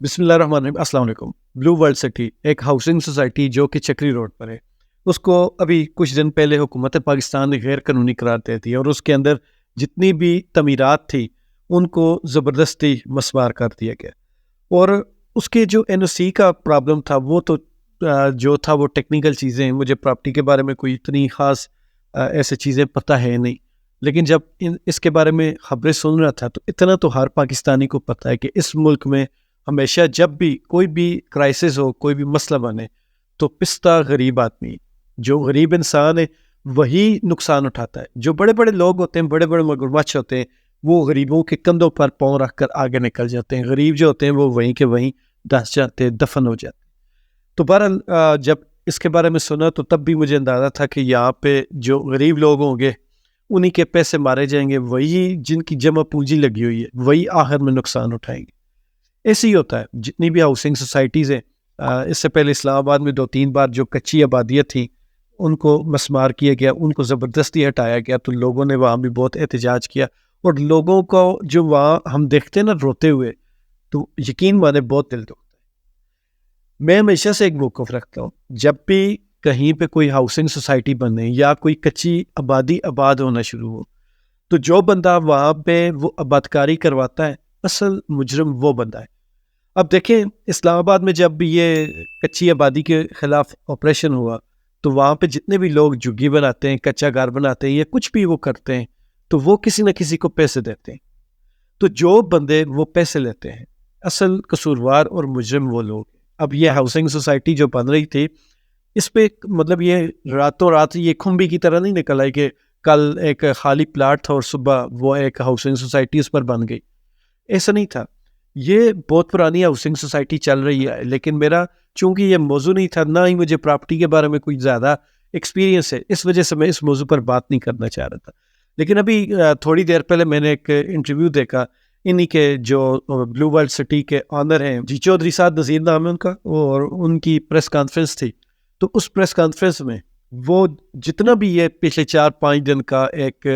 بسم اللہ الرحمن الرحیم. السلام علیکم. بلو ورلڈ سٹی ایک ہاؤسنگ سوسائٹی جو کہ چکری روڈ پر ہے، اس کو ابھی کچھ دن پہلے حکومت پاکستان نے غیر قانونی قرار دے دی اور اس کے اندر جتنی بھی تعمیرات تھی ان کو زبردستی مسمار کر دیا گیا. اور اس کے جو این او سی کا پرابلم تھا وہ تو جو تھا وہ ٹیکنیکل چیزیں، مجھے پراپرٹی کے بارے میں کوئی اتنی خاص ایسے چیزیں پتہ ہے نہیں، لیکن جب اس کے بارے میں خبریں سن رہا تھا تو اتنا تو ہر پاکستانی کو پتہ ہے کہ اس ملک میں ہمیشہ جب بھی کوئی بھی کرائسس ہو، کوئی بھی مسئلہ بنے تو پستہ غریب آدمی، جو غریب انسان ہے وہی نقصان اٹھاتا ہے. جو بڑے بڑے لوگ ہوتے ہیں، بڑے بڑے مگرمچھ ہوتے ہیں، وہ غریبوں کے کندھوں پر پاؤں رکھ کر آگے نکل جاتے ہیں. غریب جو ہوتے ہیں وہ وہیں کے وہیں دھنس جاتے ہیں، دفن ہو جاتے ہیں. تو بہرحال جب اس کے بارے میں سنا تو تب بھی مجھے اندازہ تھا کہ یہاں پہ جو غریب لوگ ہوں گے انہی کے پیسے مارے جائیں گے، وہی جن کی جمع پونجی لگی ہوئی ہے وہی آخر میں نقصان اٹھائیں گے. ایسے ہی ہوتا ہے جتنی بھی ہاؤسنگ سوسائٹیز ہیں. اس سے پہلے اسلام آباد میں 2-3 بار جو کچی آبادیاں تھیں ان کو مسمار کیا گیا، ان کو زبردستی ہٹایا گیا، تو لوگوں نے وہاں بھی بہت احتجاج کیا. اور لوگوں کو جو وہاں ہم دیکھتے ہیں نا روتے ہوئے، تو یقین مانے بہت دل دکھتا ہے. میں ہمیشہ سے ایک موقف رکھتا ہوں، جب بھی کہیں پہ کوئی ہاؤسنگ سوسائٹی بنے یا کوئی کچی آبادی آباد ہونا شروع ہو، تو جو بندہ وہاں پہ وہ آبادکاری کرواتا ہے اصل مجرم وہ بندہ ہے. اب دیکھیں اسلام آباد میں جب بھی یہ کچی آبادی کے خلاف آپریشن ہوا تو وہاں پہ جتنے بھی لوگ جھگی بناتے ہیں، کچا گھر بناتے ہیں یا کچھ بھی وہ کرتے ہیں تو وہ کسی نہ کسی کو پیسے دیتے ہیں. تو جو بندے وہ پیسے لیتے ہیں اصل قصوروار اور مجرم وہ لوگ. اب یہ ہاؤسنگ سوسائٹی جو بن رہی تھی اس پہ مطلب یہ راتوں رات یہ کھمبی کی طرح نہیں نکل آئی کہ کل ایک خالی پلاٹ تھا اور صبح وہ ایک ہاؤسنگ سوسائٹی اس پر بن گئی. ایسا نہیں تھا. یہ بہت پرانی ہاؤسنگ سوسائٹی چل رہی ہے، لیکن میرا چونکہ یہ موضوع نہیں تھا، نہ ہی مجھے پراپرٹی کے بارے میں کوئی زیادہ ایکسپیرینس ہے، اس وجہ سے میں اس موضوع پر بات نہیں کرنا چاہ رہا تھا. لیکن ابھی تھوڑی دیر پہلے میں نے ایک انٹرویو دیکھا انہی کے جو بلو ورلڈ سٹی کے آنر ہیں جی چودھری سعد نذیر نام ہے ان کا، اور ان کی پریس کانفرنس تھی. تو اس پریس کانفرنس میں وہ جتنا بھی یہ پچھلے 4-5 دن کا ایک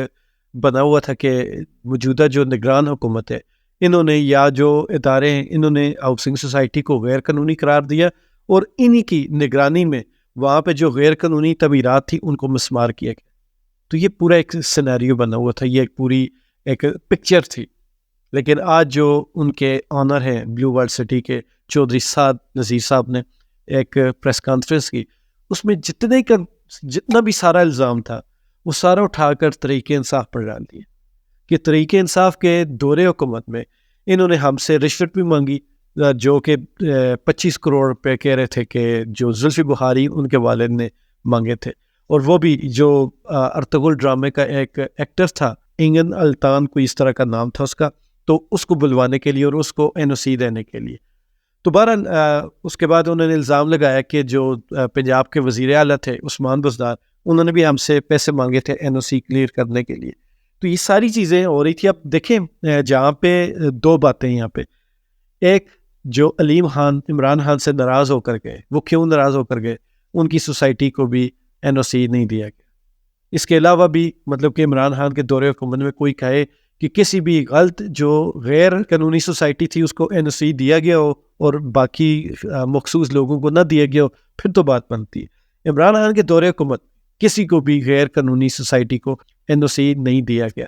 بنا ہوا تھا کہ موجودہ جو نگران حکومت ہے انہوں نے یا جو ادارے ہیں انہوں نے ہاؤسنگ سوسائٹی کو غیر قانونی قرار دیا، اور انہی کی نگرانی میں وہاں پہ جو غیر قانونی تعمیرات تھی ان کو مسمار کیا گیا. تو یہ پورا ایک سینیریو بنا ہوا تھا، یہ ایک پوری ایک پکچر تھی. لیکن آج جو ان کے آنر ہیں بلو ورلڈ سٹی کے چودھری سعد نذیر صاحب نے ایک پریس کانفرنس کی، اس میں جتنا بھی سارا الزام تھا وہ سارا اٹھا کر تحریک انصاف پر ڈال دیا کہ تحریک انصاف کے دور حکومت میں انہوں نے ہم سے رشوت بھی مانگی، جو کہ 25 کروڑ روپے کہہ رہے تھے کہ جو زلفی بخاری ان کے والد نے مانگے تھے. اور وہ بھی جو ارطغرل ڈرامے کا ایک ایکٹر تھا، انگن الطان کوئی اس طرح کا نام تھا اس کا، تو اس کو بلوانے کے لیے اور اس کو این او سی دینے کے لیے. تو بہرحال اس کے بعد انہوں نے الزام لگایا کہ جو پنجاب کے وزیر اعلیٰ تھے عثمان بزدار، انہوں نے بھی ہم سے پیسے مانگے تھے این او سی کلیئر کرنے کے لیے. تو یہ ساری چیزیں ہو رہی تھی. اب دیکھیں جہاں پہ 2 باتیں یہاں پہ، ایک جو علیم خان عمران خان سے ناراض ہو کر گئے، وہ کیوں ناراض ہو کر گئے؟ ان کی سوسائٹی کو بھی این او سی نہیں دیا گیا. اس کے علاوہ بھی مطلب کہ عمران خان کے دور حکومت میں کوئی کہے کہ کسی بھی غلط جو غیر قانونی سوسائٹی تھی اس کو این او سی دیا گیا ہو اور باقی مخصوص لوگوں کو نہ دیا گیا ہو، پھر تو بات بنتی ہے. عمران خان کے دور حکومت کسی کو بھی غیر قانونی سوسائٹی کو این او سی نہیں دیا گیا.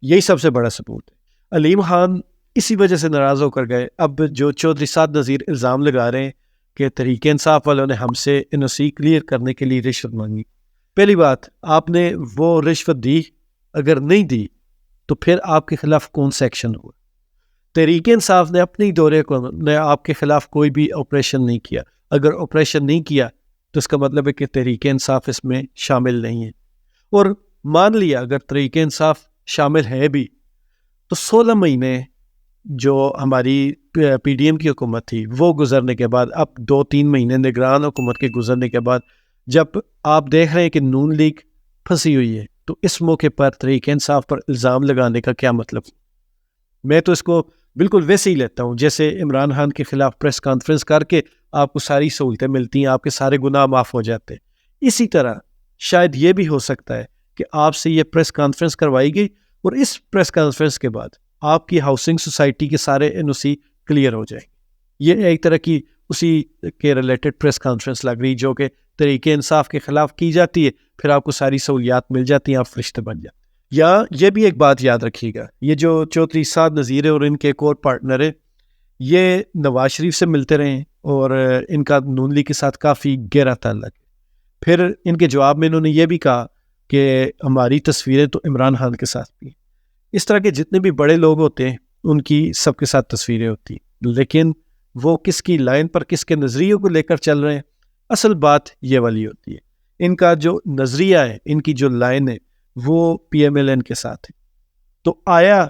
یہی سب سے بڑا ثبوت ہے. علیم خان اسی وجہ سے ناراض ہو کر گئے. اب جو چودھری سعد نذیر الزام لگا رہے ہیں کہ تحریک انصاف والوں نے ہم سے این او سی کلیئر کرنے کے لیے رشوت مانگی. پہلی بات، آپ نے وہ رشوت دی؟ اگر نہیں دی تو پھر آپ کے خلاف کون سا ایکشن ہوا؟ تحریک انصاف نے اپنی دورے کو نے آپ کے خلاف کوئی بھی آپریشن نہیں کیا. اگر آپریشن نہیں کیا تو اس کا مطلب ہے کہ تحریک انصاف اس میں شامل نہیں ہے. اور مان لیا اگر تحریک انصاف شامل ہے بھی تو 16 مہینے جو ہماری پی ڈی ایم کی حکومت تھی وہ گزرنے کے بعد، اب 2-3 مہینے نگران حکومت کے گزرنے کے بعد جب آپ دیکھ رہے ہیں کہ نون لیگ پھنسی ہوئی ہے، تو اس موقع پر تحریک انصاف پر الزام لگانے کا کیا مطلب؟ میں تو اس کو بالکل ویسے ہی لیتا ہوں جیسے عمران خان کے خلاف پریس کانفرنس کر کے آپ کو ساری سہولتیں ملتی ہیں، آپ کے سارے گناہ معاف ہو جاتے ہیں. اسی طرح شاید یہ بھی ہو سکتا ہے کہ آپ سے یہ پریس کانفرنس کروائی گئی اور اس پریس کانفرنس کے بعد آپ کی ہاؤسنگ سوسائٹی کے سارے این او سی کلیئر ہو جائیں. یہ ایک طرح کی اسی کے ریلیٹڈ پریس کانفرنس لگ رہی جو کہ طریق انصاف کے خلاف کی جاتی ہے، پھر آپ کو ساری سہولیات مل جاتی ہیں، آپ فرشتے بن جاتے ہیں۔ یا یہ بھی ایک بات یاد رکھیے گا، یہ جو چودھری سعد نذیر ہے اور ان کے ایک اور پارٹنر ہے، یہ نواز شریف سے ملتے رہے ہیں اور ان کا نون لیگ کے ساتھ کافی گہرا تعلق ہے۔ پھر ان کے جواب میں انہوں نے یہ بھی کہا کہ ہماری تصویریں تو عمران خان کے ساتھ بھی ہیں۔ اس طرح کے جتنے بھی بڑے لوگ ہوتے ہیں ان کی سب کے ساتھ تصویریں ہوتی ہیں، لیکن وہ کس کی لائن پر، کس کے نظریوں کو لے کر چل رہے ہیں، اصل بات یہ والی ہوتی ہے۔ ان کا جو نظریہ ہے، ان کی جو لائن ہے، وہ پی ایم ایل این کے ساتھ ہے۔ تو آیا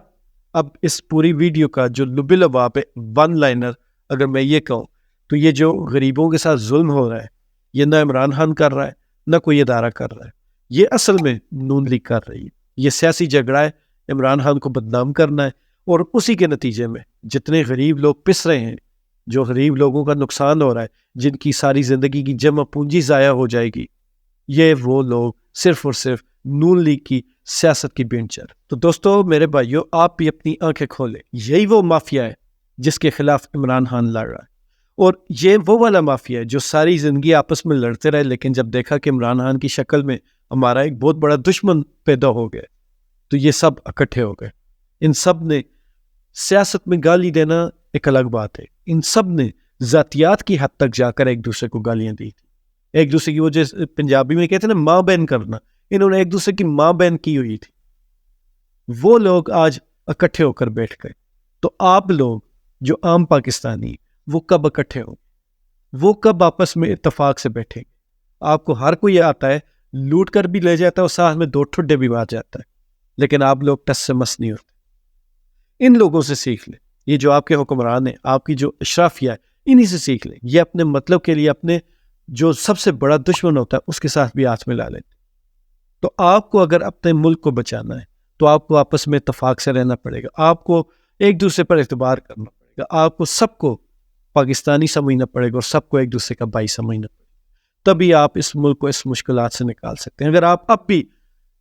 اب اس پوری ویڈیو کا جو لب لباب ہے، ون لائنر اگر میں یہ کہوں تو یہ جو غریبوں کے ساتھ ظلم ہو رہا ہے، یہ نہ عمران خان کر رہا ہے نہ کوئی ادارہ کر رہا ہے، یہ اصل میں نون لیگ کر رہی ہے۔ یہ سیاسی جھگڑا ہے، عمران خان کو بدنام کرنا ہے، اور اسی کے نتیجے میں جتنے غریب لوگ پس رہے ہیں، جو غریب لوگوں کا نقصان ہو رہا ہے، جن کی ساری زندگی کی جمع پونجی ضائع ہو جائے گی، یہ وہ لوگ صرف اور صرف نون لیگ کی سیاست کی بینچ چڑھ۔ تو دوستو، میرے بھائیو، آپ بھی اپنی آنکھیں کھولیں، یہی وہ مافیا ہے جس کے خلاف عمران خان لڑ رہا ہے، اور یہ وہ والا مافیا ہے جو ساری زندگی آپس میں لڑتے رہے، لیکن جب دیکھا کہ عمران خان کی شکل میں ہمارا ایک بہت بڑا دشمن پیدا ہو گیا تو یہ سب اکٹھے ہو گئے۔ ان سب نے سیاست میں گالی دینا ایک الگ بات ہے، ان سب نے ذاتیات کی حد تک جا کر ایک دوسرے کو گالیاں دی تھی، ایک دوسرے کی، وہ جو پنجابی میں کہتے ہیں نا ماں بہن کرنا، انہوں نے ایک دوسرے کی ماں بہن کی ہوئی تھی۔ وہ لوگ آج اکٹھے ہو کر بیٹھ گئے، تو آپ لوگ جو عام پاکستانی، وہ کب اکٹھے ہوں، وہ کب آپس میں اتفاق سے بیٹھیں گے؟ آپ کو ہر کوئی آتا ہے، لوٹ کر بھی لے جاتا ہے اور ساتھ میں دو ٹھڈے بھی مار جاتا ہے، لیکن آپ لوگ ٹس سے مس نہیں ہوتے۔ ان لوگوں سے سیکھ لیں، یہ جو آپ کے حکمران ہیں، آپ کی جو اشرافیہ ہے، انہی سے سیکھ لیں۔ یہ اپنے مطلب کے لیے اپنے جو سب سے بڑا دشمن ہوتا ہے اس کے ساتھ بھی ہاتھ ملا لیتے۔ تو آپ کو اگر اپنے ملک کو بچانا ہے تو آپ کو آپس میں اتفاق سے رہنا پڑے گا، آپ کو ایک دوسرے پر اعتبار کرنا پڑے گا، آپ کو سب کو پاکستانی سمجھنا پڑے گا اور سب کو ایک دوسرے کا بھائی سمجھنا پڑے گا، تبھی آپ اس ملک کو اس مشکلات سے نکال سکتے ہیں۔ اگر آپ اب بھی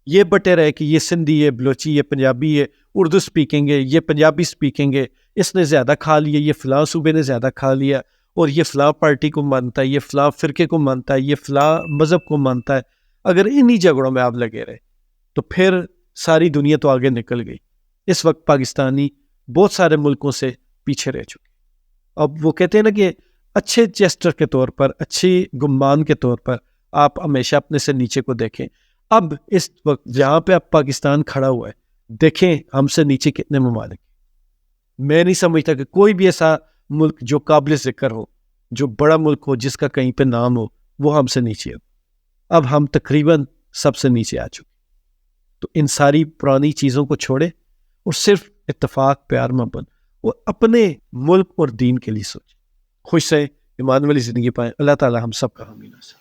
یہ بٹے رہے کہ یہ سندھی ہے، بلوچی ہے، پنجابی ہے، اردو سپیکنگ ہے، یہ پنجابی سپیکنگ ہے، اس نے زیادہ کھا لیا، یہ فلاں صوبے نے زیادہ کھا لیا، اور یہ فلاں پارٹی کو مانتا ہے، یہ فلاں فرقے کو مانتا ہے، یہ فلاں مذہب کو مانتا ہے، اگر انہی جھگڑوں میں آپ لگے رہے تو پھر ساری دنیا تو آگے نکل گئی۔ اس وقت پاکستانی بہت سارے ملکوں سے پیچھے رہ چکے۔ اب وہ کہتے ہیں نا کہ اچھے جیسٹر کے طور پر، اچھی گمان کے طور پر آپ ہمیشہ اپنے سے نیچے کو دیکھیں۔ اب اس وقت جہاں پہ اب پاکستان کھڑا ہوا ہے، دیکھیں ہم سے نیچے کتنے ممالک۔ میں نہیں سمجھتا کہ کوئی بھی ایسا ملک جو قابل ذکر ہو، جو بڑا ملک ہو، جس کا کہیں پہ نام ہو، وہ ہم سے نیچے ہو۔ اب ہم تقریباً سب سے نیچے آ چکے۔ تو ان ساری پرانی چیزوں کو چھوڑے اور صرف اتفاق، پیار، محبت اور اپنے ملک اور دین کے لیے سوچیں۔ خوش رہیں، ایمان والی زندگی پائیں۔ اللہ تعالی ہم سب کا حامی ناصر۔